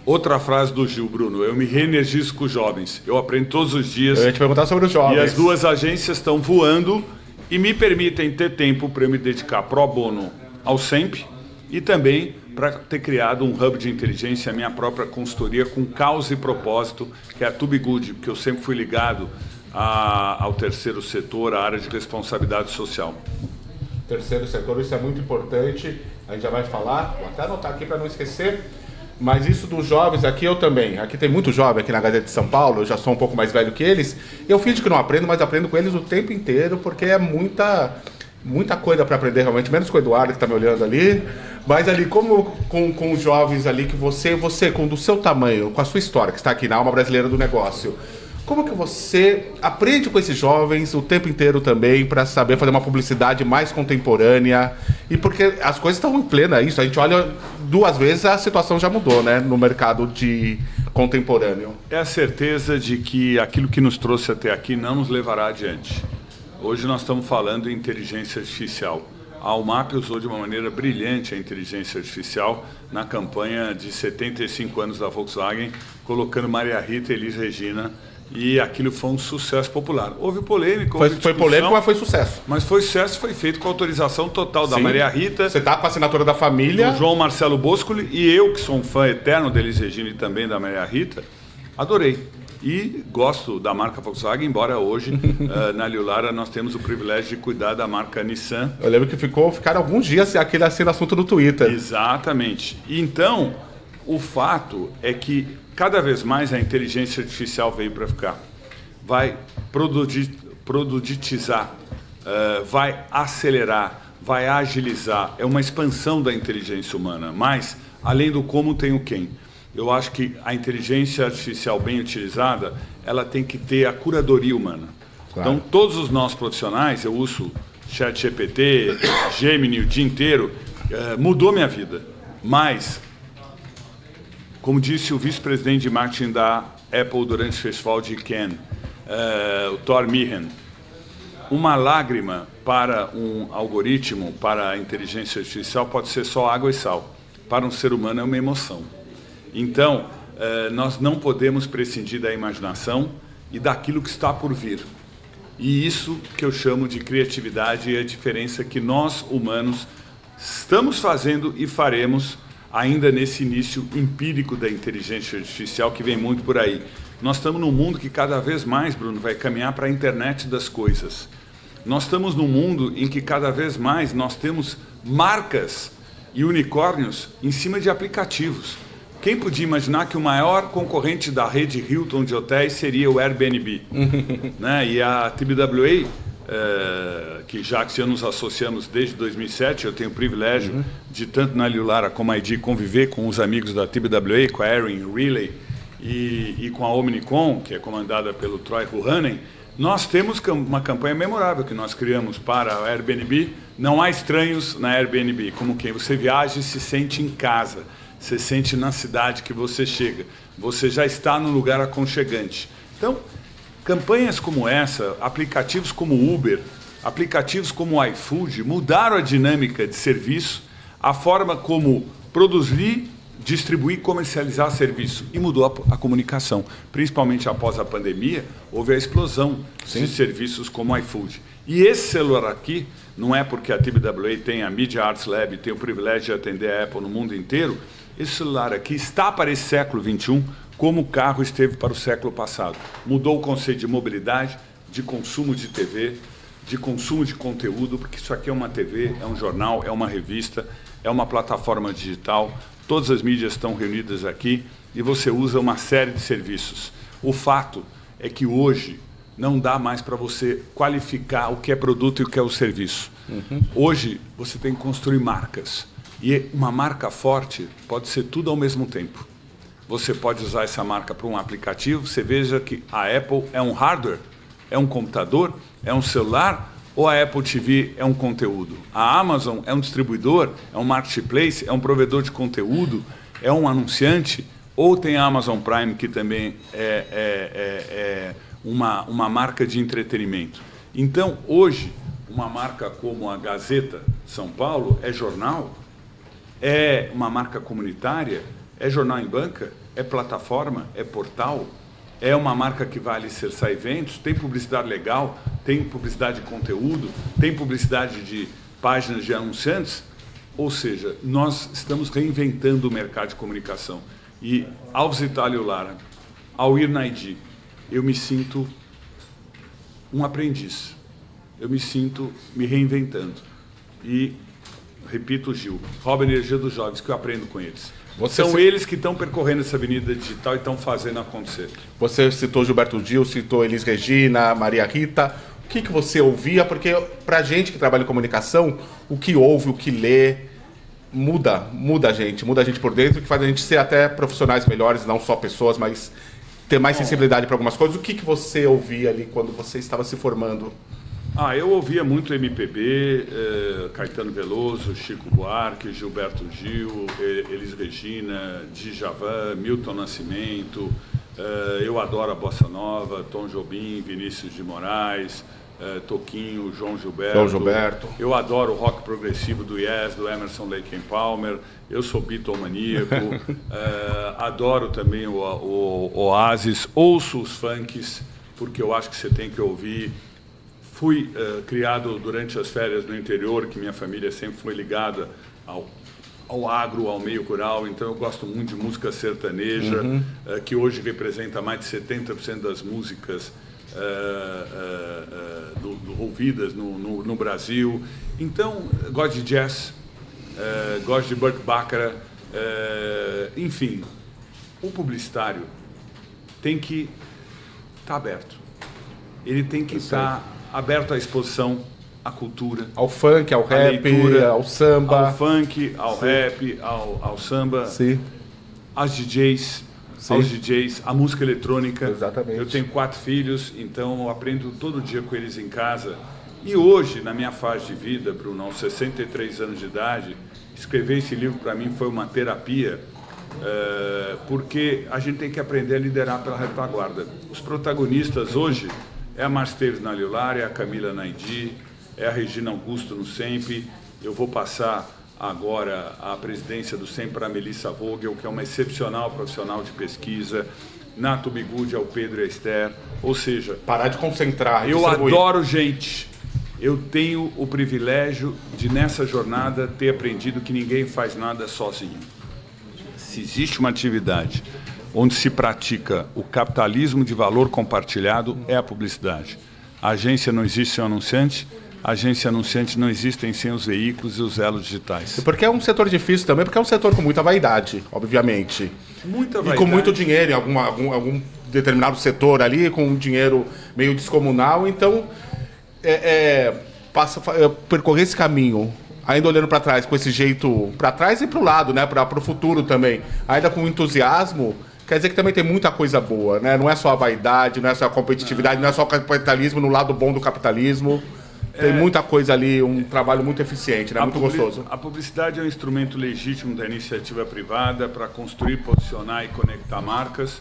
outra frase do Gil, Bruno, eu me reenergizo com os jovens, eu aprendo todos os dias. Eu ia te perguntar sobre os jovens. E as duas agências estão voando e me permitem ter tempo para eu me dedicar pro bono ao SEMP e também para ter criado um hub de inteligência, a minha própria consultoria com causa e propósito, que é a TubiGood, porque eu sempre fui ligado ao terceiro setor, à área de responsabilidade social. Terceiro setor, isso é muito importante, a gente já vai falar, vou até anotar aqui para não esquecer, mas isso dos jovens aqui eu também, aqui tem muito jovem aqui na Gazeta de São Paulo, eu já sou um pouco mais velho que eles, eu finjo que não aprendo, mas aprendo com eles o tempo inteiro, porque é muita coisa para aprender realmente, menos com o Eduardo que está me olhando ali, mas ali como com os jovens ali, que você com do seu tamanho, com a sua história, que está aqui na Alma Brasileira do Negócio, como que você aprende com esses jovens o tempo inteiro também para saber fazer uma publicidade mais contemporânea? E porque as coisas estão em plena isso, a gente olha 2 vezes, a situação já mudou, né, no mercado de contemporâneo. É a certeza de que aquilo que nos trouxe até aqui não nos levará adiante. Hoje nós estamos falando em inteligência artificial. A UMAP usou de uma maneira brilhante a inteligência artificial na campanha de 75 anos da Volkswagen, colocando Maria Rita e Elis Regina, e aquilo foi um sucesso popular. Houve polêmica, foi polêmico, mas foi sucesso. Mas foi sucesso, foi feito com autorização total da Sim. Maria Rita. Você está com a assinatura da família. Do João Marcelo Boscoli, e eu, que sou um fã eterno da Elis Regina e também da Maria Rita, adorei. E gosto da marca Volkswagen, embora hoje, na Liulara, nós temos o privilégio de cuidar da marca Nissan. Eu lembro que ficaram alguns dias aquele assunto no Twitter. Exatamente. Então, o fato é que cada vez mais a inteligência artificial veio para ficar. Vai produtizar, vai acelerar, vai agilizar. É uma expansão da inteligência humana. Mas, além do como, tem o quem. Eu acho que a inteligência artificial bem utilizada, ela tem que ter a curadoria humana. Claro. Então, todos os nossos profissionais, eu uso ChatGPT, Gemini o dia inteiro, mudou minha vida. Mas, como disse o vice-presidente de marketing da Apple durante o festival de Cannes, o Thor Meehan, uma lágrima para um algoritmo, para a inteligência artificial, pode ser só água e sal. Para um ser humano é uma emoção. Então, nós não podemos prescindir da imaginação e daquilo que está por vir. E isso que eu chamo de criatividade e a diferença que nós, humanos, estamos fazendo e faremos ainda nesse início empírico da inteligência artificial que vem muito por aí. Nós estamos num mundo que cada vez mais, Bruno, vai caminhar para a internet das coisas. Nós estamos num mundo em que cada vez mais nós temos marcas e unicórnios em cima de aplicativos. Quem podia imaginar que o maior concorrente da rede Hilton de hotéis seria o Airbnb? Né? E a TBWA, que já nos associamos desde 2007, eu tenho o privilégio de, tanto na Liulara como a ID, conviver com os amigos da TBWA, com a Erin Riley e com a Omnicom, que é comandada pelo Troy Ruhanen. Nós temos uma campanha memorável que nós criamos para o Airbnb. Não há estranhos na Airbnb, como quem você viaja e se sente em casa. Você sente na cidade que você chega. Você já está num lugar aconchegante. Então, campanhas como essa, aplicativos como Uber, aplicativos como iFood, mudaram a dinâmica de serviço, a forma como produzir, distribuir e comercializar serviço. E mudou a comunicação. Principalmente após a pandemia, houve a explosão de serviços como iFood. E esse celular aqui, não é porque a TBWA tem a Media Arts Lab, tem o privilégio de atender a Apple no mundo inteiro. Esse celular aqui está para esse século XXI como o carro esteve para o século passado. Mudou o conceito de mobilidade, de consumo de TV, de consumo de conteúdo, porque isso aqui é uma TV, é um jornal, é uma revista, é uma plataforma digital. Todas as mídias estão reunidas aqui e você usa uma série de serviços. O fato é que hoje não dá mais para você qualificar o que é produto e o que é o serviço. Hoje você tem que construir marcas. E uma marca forte pode ser tudo ao mesmo tempo. Você pode usar essa marca para um aplicativo. Você veja que a Apple é um hardware, é um computador, é um celular, ou a Apple TV é um conteúdo. A Amazon é um distribuidor, é um marketplace, é um provedor de conteúdo, é um anunciante, ou tem a Amazon Prime, que também é uma marca de entretenimento. Então, hoje, uma marca como a Gazeta de São Paulo é jornal, é uma marca comunitária, é jornal em banca, é plataforma, é portal, é uma marca que vai alicerçar eventos, tem publicidade legal, tem publicidade de conteúdo, tem publicidade de páginas de anunciantes. Ou seja, nós estamos reinventando o mercado de comunicação. E ao visitar a Lara, ao ir na ID, eu me sinto um aprendiz. Eu me sinto me reinventando. E, repito, Gil, rouba a energia dos jovens, que eu aprendo com eles. São eles que estão percorrendo essa avenida digital e estão fazendo acontecer. Você citou Gilberto Gil, citou Elis Regina, Maria Rita. O que você ouvia? Porque pra gente que trabalha em comunicação, o que ouve, o que lê, muda a gente por dentro, que faz a gente ser até profissionais melhores, não só pessoas, mas ter mais sensibilidade para algumas coisas. O que você ouvia ali quando você estava se formando? Eu ouvia muito MPB, Caetano Veloso, Chico Buarque, Gilberto Gil, Elis Regina, Djavan, Milton Nascimento. Eu adoro a Bossa Nova, Tom Jobim, Vinícius de Moraes, Toquinho, João Gilberto. Eu adoro o rock progressivo do Yes, do Emerson Lake and Palmer. Eu sou Beatlemaníaco. Adoro também o Oasis. Ouço os funks, porque eu acho que você tem que ouvir. Fui criado durante as férias no interior, que minha família sempre foi ligada ao agro, ao meio rural, então eu gosto muito de música sertaneja, que hoje representa mais de 70% das músicas ouvidas no Brasil. Então, gosto de jazz, gosto de Burt Bacharach, enfim, o publicitário tem que estar aberto. Ele tem que estar aberto à exposição, à cultura, ao funk, ao rap, leitura, ao samba, ao funk, ao rap, ao samba, aos DJs, à música eletrônica. Exatamente. Eu tenho 4 filhos, então eu aprendo todo dia com eles em casa. E hoje, na minha fase de vida, Bruno, aos 63 anos de idade, escrever esse livro para mim foi uma terapia, porque a gente tem que aprender a liderar pela retaguarda. Os protagonistas hoje é a Márcia Esteves na Lara, é a Camila na ID, é a Regina Augusto no SEMP. Eu vou passar agora a presidência do SEMP para a Melissa Vogel, que é uma excepcional profissional de pesquisa. Nato Bigude ao Pedro e a Esther. Ou seja, parar de concentrar. Eu adoro gente. Eu tenho o privilégio de, nessa jornada, ter aprendido que ninguém faz nada sozinho. Se existe uma atividade onde se pratica o capitalismo de valor compartilhado, é a publicidade. A agência não existe sem o anunciante, a agência anunciante não existe sem os veículos e os elos digitais. E porque é um setor difícil também, porque é um setor com muita vaidade, obviamente. Muita vaidade. E com muito dinheiro em algum determinado setor ali, com um dinheiro meio descomunal. Então, percorrer esse caminho, ainda olhando para trás, com esse jeito para trás e para o lado, né, para o futuro também, ainda com entusiasmo, quer dizer que também tem muita coisa boa, né? Não é só a vaidade, não é só a competitividade, não é só o capitalismo no lado bom do capitalismo. Tem muita coisa ali, um trabalho muito eficiente, né? Muito gostoso. A publicidade é um instrumento legítimo da iniciativa privada para construir, posicionar e conectar marcas.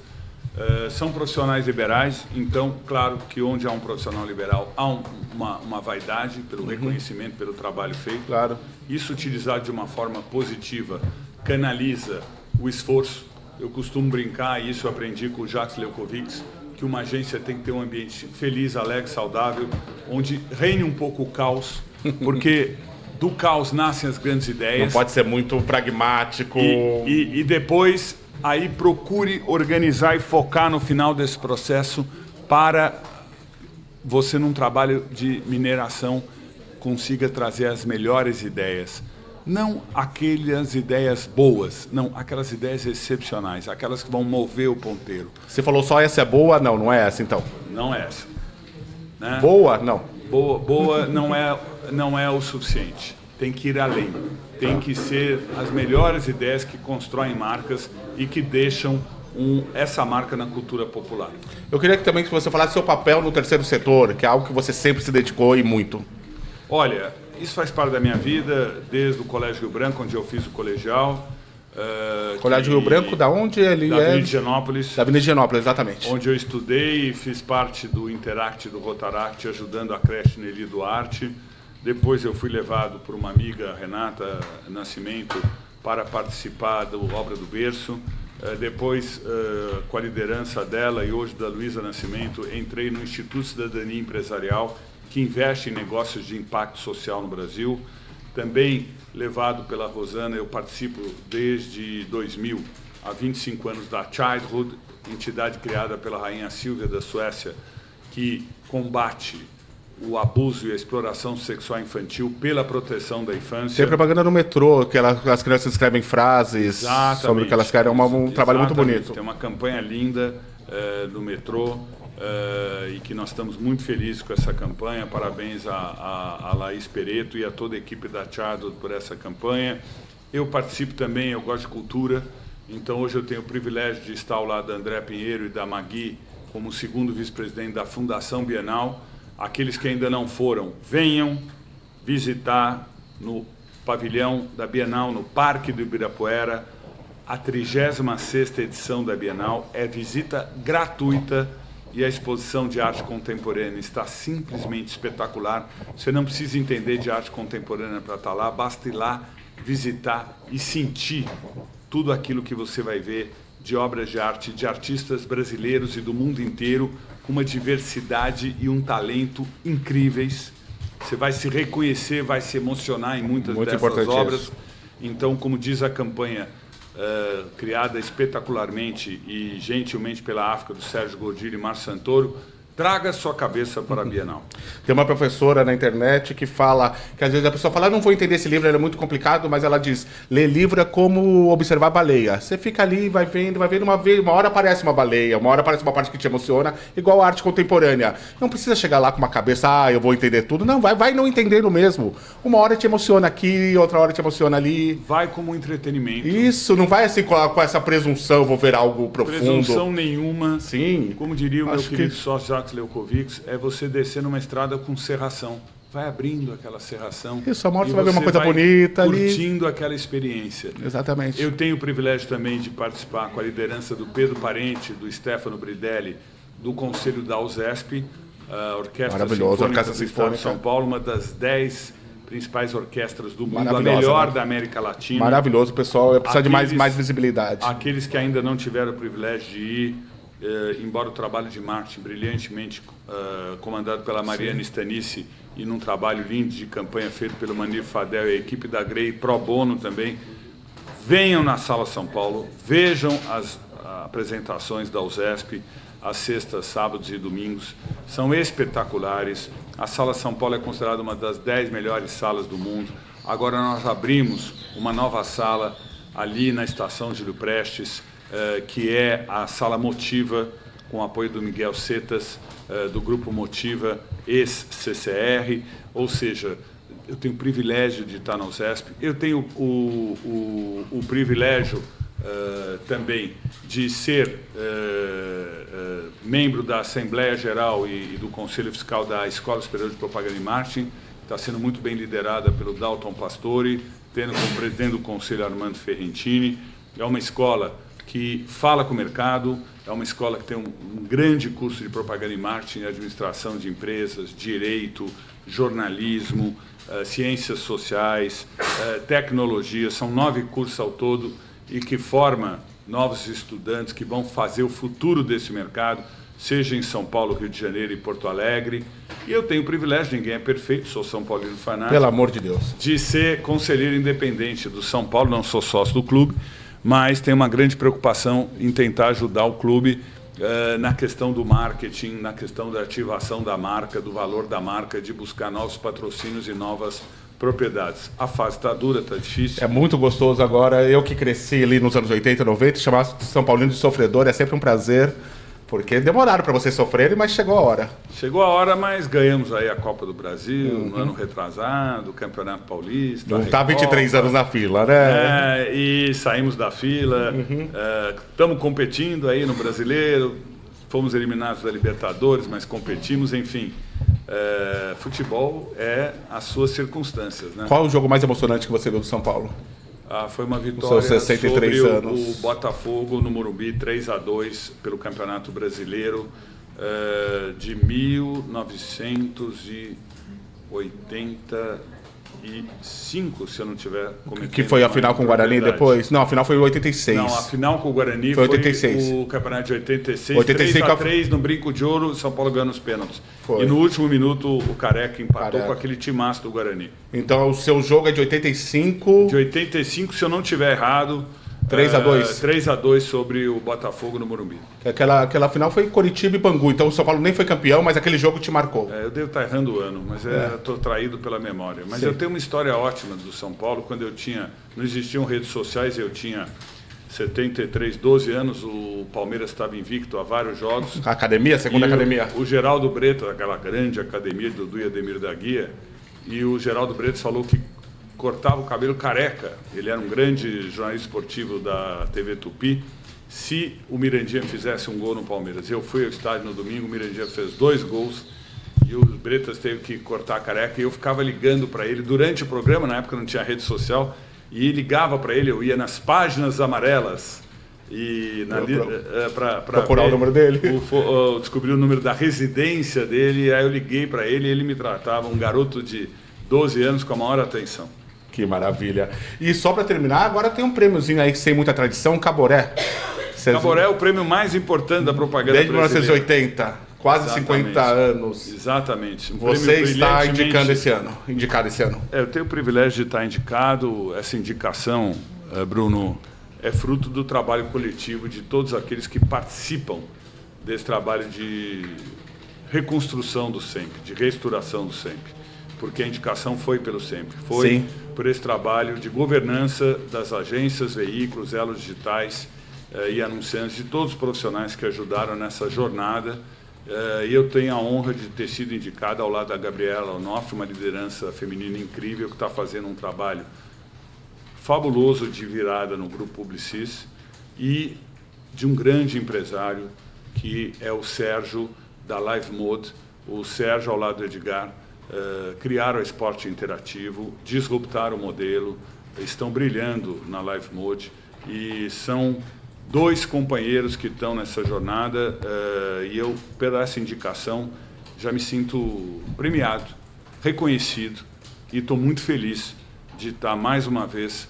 São profissionais liberais, então, claro que onde há um profissional liberal, há uma vaidade pelo reconhecimento, pelo trabalho feito. Claro. Isso utilizado de uma forma positiva canaliza o esforço. Eu costumo brincar, e isso eu aprendi com o Jacques Leucovitz, que uma agência tem que ter um ambiente feliz, alegre, saudável, onde reine um pouco o caos, porque do caos nascem as grandes ideias. Não pode ser muito pragmático. E depois, aí procure organizar e focar no final desse processo para você, num trabalho de mineração, consiga trazer as melhores ideias. Não aquelas ideias boas, não, aquelas ideias excepcionais, aquelas que vão mover o ponteiro. Você falou só essa é boa? Não é essa então. Não é essa. Né? Boa? Não. Boa não é o suficiente. Tem que ir além. Tem que ser as melhores ideias que constroem marcas e que deixam essa marca na cultura popular. Eu queria também que você falasse seu papel no terceiro setor, que é algo que você sempre se dedicou e muito. Olha, isso faz parte da minha vida, desde o Colégio Rio Branco, onde eu fiz o colegial. Colégio Rio Branco, da onde ele da Avenida Higienópolis. Da Avenida Higienópolis, exatamente. Onde eu estudei e fiz parte do Interact, do Rotaract, ajudando a creche Nelly Duarte. Depois eu fui levado por uma amiga, Renata Nascimento, para participar da Obra do Berço. Depois, com a liderança dela e hoje da Luísa Nascimento, entrei no Instituto Cidadania Empresarial, que investe em negócios de impacto social no Brasil. Também, levado pela Rosana, eu participo desde 2000, há 25 anos, da Childhood, entidade criada pela Rainha Silvia da Suécia, que combate o abuso e a exploração sexual infantil pela proteção da infância. Tem propaganda no metrô, que as crianças escrevem frases sobre o que elas querem. É um trabalho muito bonito. Tem uma campanha linda no metrô e que nós estamos muito felizes com essa campanha. Parabéns a Laís Pereto e a toda a equipe da Childhood por essa campanha. Eu participo também, eu gosto de cultura, então hoje eu tenho o privilégio de estar ao lado da André Pinheiro e da Magui como segundo vice-presidente da Fundação Bienal. Aqueles que ainda não foram, venham visitar no pavilhão da Bienal, no Parque do Ibirapuera, a 36ª edição da Bienal. É visita gratuita e a exposição de arte contemporânea está simplesmente espetacular. Você não precisa entender de arte contemporânea para estar lá, basta ir lá, visitar e sentir tudo aquilo que você vai ver de obras de arte, de artistas brasileiros e do mundo inteiro, com uma diversidade e um talento incríveis. Você vai se reconhecer, vai se emocionar em muitas dessas obras. Isso. Então, como diz a campanha criada espetacularmente e gentilmente pela África, do Sérgio Gordilho e Márcio Santoro, traga sua cabeça para a Bienal. Tem uma professora na internet que fala, que às vezes a pessoa fala, não vou entender esse livro, ele é muito complicado, mas ela diz, ler livro é como observar baleia. Você fica ali, vai vendo uma hora aparece uma baleia, uma hora aparece uma parte que te emociona, igual a arte contemporânea. Não precisa chegar lá com uma cabeça, eu vou entender tudo. Não, vai não entendendo mesmo. Uma hora te emociona aqui, outra hora te emociona ali. Vai como entretenimento. Isso, não vai assim com essa presunção, vou ver algo profundo. Presunção nenhuma. Sim. Como diria o meu querido sócio Leukovics, é você descer numa estrada com serração. Vai abrindo aquela serração. Isso, a morte vai ver uma coisa bonita ali. Curtindo aquela experiência. Exatamente. Eu tenho o privilégio também de participar com a liderança do Pedro Parente, do Stefano Bridelli, do Conselho da USESP, a Orquestra Sinfônica do Estado de São Paulo, uma das 10 principais orquestras do mundo, a melhor da América Latina. Maravilhoso, pessoal. Precisa de mais visibilidade. Aqueles que ainda não tiveram o privilégio de ir, embora o trabalho de marketing brilhantemente comandado pela Mariana Stanice e num trabalho lindo de campanha feito pelo Manir Fadel e a equipe da Grey, pro bono também, venham na Sala São Paulo, vejam as apresentações da USESP, às sextas, sábados e domingos, são espetaculares. A Sala São Paulo é considerada uma das 10 melhores salas do mundo. Agora nós abrimos uma nova sala ali na Estação Júlio Prestes, que é a Sala Motiva, com o apoio do Miguel Setas, do Grupo Motiva, ex-CCR, ou seja, eu tenho o privilégio de estar na USESP, eu tenho o privilégio também de ser membro da Assembleia Geral e do Conselho Fiscal da Escola Superior de Propaganda e Marketing, está sendo muito bem liderada pelo Dalton Pastore, tendo como presidente do Conselho Armando Ferrentini. É uma escola que fala com o mercado, é uma escola que tem um grande curso de propaganda e marketing, administração de empresas, direito, jornalismo, ciências sociais, tecnologia. São 9 cursos ao todo e que forma novos estudantes que vão fazer o futuro desse mercado, seja em São Paulo, Rio de Janeiro e Porto Alegre. E eu tenho o privilégio, ninguém é perfeito, sou São Paulino fanático. Pelo amor de Deus. De ser conselheiro independente do São Paulo, não sou sócio do clube, mas tenho uma grande preocupação em tentar ajudar o clube na questão do marketing, na questão da ativação da marca, do valor da marca, de buscar novos patrocínios e novas propriedades. A fase está dura, está difícil. É muito gostoso agora. Eu que cresci ali nos anos 80, 90, chamar São Paulino de sofredor é sempre um prazer. Porque demoraram para vocês sofrerem, mas chegou a hora. Chegou a hora, mas ganhamos aí a Copa do Brasil, no ano retrasado, o Campeonato Paulista. Não está 23 anos na fila, né? E saímos da fila. Estamos competindo aí no Brasileiro. Fomos eliminados da Libertadores, mas competimos, enfim. Futebol é as suas circunstâncias, né? Qual o jogo mais emocionante que você viu do São Paulo? Foi uma vitória sobre o Botafogo no Morumbi, 3-2 pelo Campeonato Brasileiro de 1900 e... 85, se eu não tiver cometendo. Que foi a final com o Guarani depois? Não, a final foi em 86. Não, a final com o Guarani foi 86. O campeonato de 86. 85 3-3 no brinco de ouro, São Paulo ganhando os pênaltis. Foi. E no último minuto o Careca empatou com aquele timaço do Guarani. Então o seu jogo é de 85. De 85, se eu não tiver errado. 3-2. 3-2 sobre o Botafogo no Morumbi. Aquela final foi Coritiba e Bangu, então o São Paulo nem foi campeão, mas aquele jogo te marcou. Eu devo estar errando o ano, mas estou traído pela memória. Mas Sim. eu tenho uma história ótima do São Paulo, quando não existiam redes sociais, eu tinha 73, 12 anos, o Palmeiras estava invicto a vários jogos. A academia, segunda academia. O Geraldo Bretas, aquela grande academia do Dudu e Ademir da Guia, e o Geraldo Bretas falou que cortava o cabelo careca. Ele era um grande jornalista esportivo da TV Tupi. Se o Mirandinha fizesse um gol no Palmeiras, eu fui ao estádio no domingo, o Mirandinha fez 2 gols e o Bretas teve que cortar a careca, e eu ficava ligando para ele durante o programa, na época não tinha rede social, e ligava para ele, eu ia nas páginas amarelas e para procurar o número dele, descobri o número da residência dele, aí eu liguei para ele e ele me tratava, um garoto de 12 anos, com a maior atenção. Que maravilha. E só para terminar, agora tem um prêmiozinho aí sem muita tradição, Caboré. Caboré é o prêmio mais importante da propaganda desde brasileira. 1980, quase Exatamente. 50 anos. Exatamente. Você está indicado esse ano. Eu tenho o privilégio de estar indicado. Essa indicação, Bruno, é fruto do trabalho coletivo de todos aqueles que participam desse trabalho de reconstrução do SEMP, de restauração do SEMP. Porque a indicação foi pelo SEMP, foi Sim. por esse trabalho de governança das agências, veículos, elos digitais e anunciantes, de todos os profissionais que ajudaram nessa jornada. E eu tenho a honra de ter sido indicado ao lado da Gabriela Onofre, uma liderança feminina incrível que está fazendo um trabalho fabuloso de virada no Grupo Publicis, e de um grande empresário que é o Sérgio da Live Mode. O Sérgio, ao lado do Edgar, criaram o esporte interativo, disruptaram o modelo, estão brilhando na Live Mode, e são 2 companheiros que estão nessa jornada, e eu, pela essa indicação, já me sinto premiado, reconhecido, e estou muito feliz de estar mais uma vez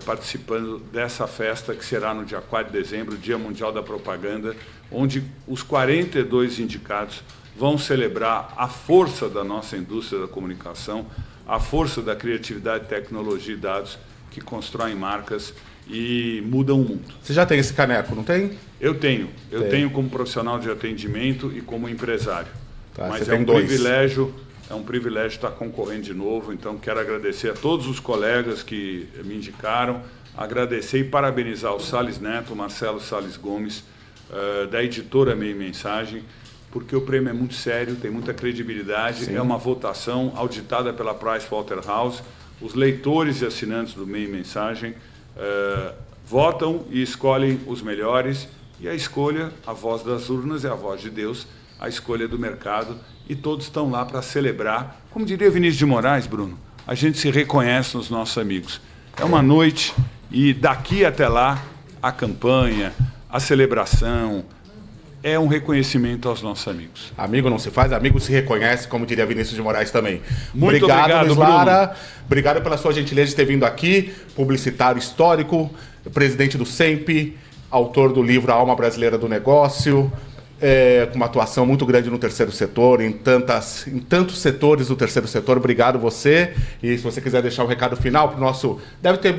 participando dessa festa que será no dia 4 de dezembro, Dia Mundial da Propaganda, onde os 42 indicados vão celebrar a força da nossa indústria da comunicação, a força da criatividade, tecnologia e dados que constroem marcas e mudam o mundo. Você já tem esse caneco, não tem? Eu tenho. Eu tenho como profissional de atendimento e como empresário. Tá, mas é um privilégio estar concorrendo de novo. Então, quero agradecer a todos os colegas que me indicaram, agradecer e parabenizar o Salles Neto, o Marcelo Salles Gomes, da editora Meio Mensagem, porque o prêmio é muito sério, tem muita credibilidade. Sim. É uma votação auditada pela PricewaterhouseCoopers. Os leitores e assinantes do Meio Mensagem votam e escolhem os melhores, e a escolha, a voz das urnas é a voz de Deus, a escolha do mercado, e todos estão lá para celebrar. Como diria Vinícius de Moraes, Bruno, a gente se reconhece nos nossos amigos. É uma noite, e daqui até lá, a campanha, a celebração, é um reconhecimento aos nossos amigos. Amigo não se faz, amigo se reconhece, como diria Vinícius de Moraes também. Muito obrigado, Luiz Lara. Obrigado pela sua gentileza de ter vindo aqui, publicitário histórico, presidente do SEMP, autor do livro A Alma Brasileira do Negócio, com uma atuação muito grande no terceiro setor, em tantos setores do terceiro setor. Obrigado você. E se você quiser deixar um recado final para o nosso... Deve ter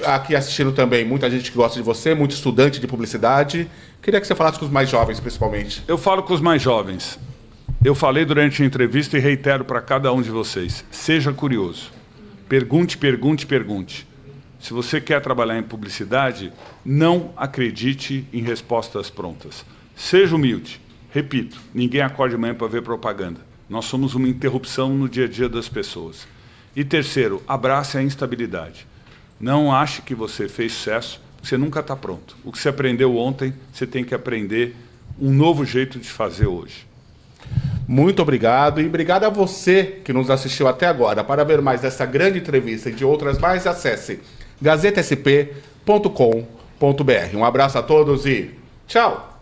aqui assistindo também muita gente que gosta de você, muito estudante de publicidade. Queria que você falasse com os mais jovens, principalmente. Eu falo com os mais jovens. Eu falei durante a entrevista e reitero para cada um de vocês. Seja curioso. Pergunte, pergunte, pergunte. Se você quer trabalhar em publicidade, não acredite em respostas prontas. Seja humilde. Repito, ninguém acorda de manhã para ver propaganda. Nós somos uma interrupção no dia a dia das pessoas. E terceiro, abrace a instabilidade. Não ache que você fez sucesso, você nunca está pronto. O que você aprendeu ontem, você tem que aprender um novo jeito de fazer hoje. Muito obrigado, e obrigado a você que nos assistiu até agora. Para ver mais dessa grande entrevista e de outras mais, acesse gazetasp.com.br. Um abraço a todos e tchau!